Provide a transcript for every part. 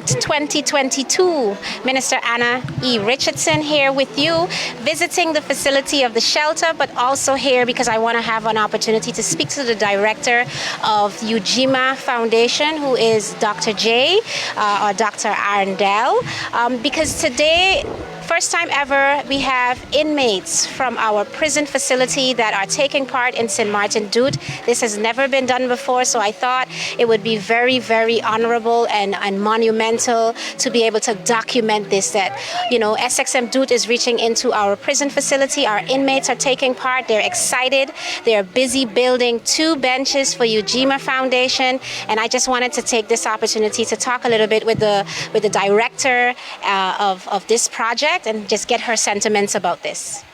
2022. Minister Anna E. Richardson here with you, visiting the facility of the shelter, but also here because I want to have an opportunity to speak to the director of Ujima Foundation, who is Dr. J. Or Dr. Arndel, because today, first time ever, we have inmates from our prison facility that are taking part in St. Maarten DOET. This has never been done before, so I thought it would be very, very honorable and monumental to be able to document this, that, you know, SXM-DOET is reaching into our prison facility. Our inmates are taking part. They're excited. They're busy building 2 benches for Ujima Foundation, and I just wanted to take this opportunity to talk a little bit with the director of this project and just get her sentiments about this.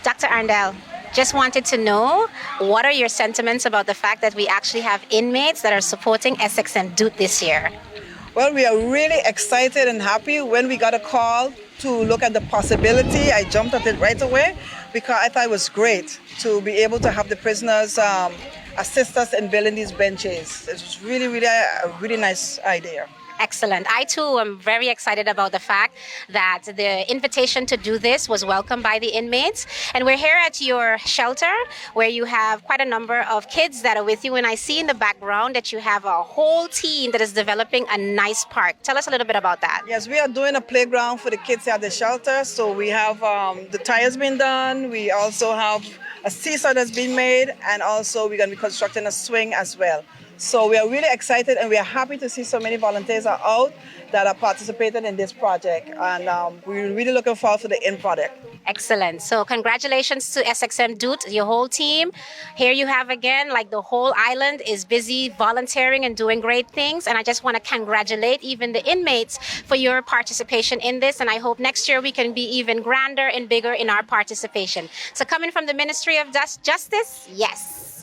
Dr. Arndel, just wanted to know, what are your sentiments about the fact that we actually have inmates that are supporting SXM-DOET this year? Well, we are really excited and happy. When we got a call to look at the possibility, I jumped at it right away because I thought it was great to be able to have the prisoners assist us in building these benches. It was really, really a really nice idea. Excellent. I too am very excited about the fact that the invitation to do this was welcomed by the inmates. And we're here at your shelter where you have quite a number of kids that are with you. And I see in the background that you have a whole team that is developing a nice park. Tell us a little bit about that. Yes, we are doing a playground for the kids at the shelter. So we have the tires being done. We also have a seesaw that's been made. And also we're going to be constructing a swing as well. So we are really excited and we are happy to see so many volunteers are out that are participating in this project. And we're really looking forward to the end product. Excellent. So congratulations to SXM-DOET, your whole team. Here you have again, like the whole island is busy volunteering and doing great things. And I just want to congratulate even the inmates for your participation in this. And I hope next year we can be even grander and bigger in our participation. So coming from the Ministry of Justice, yes.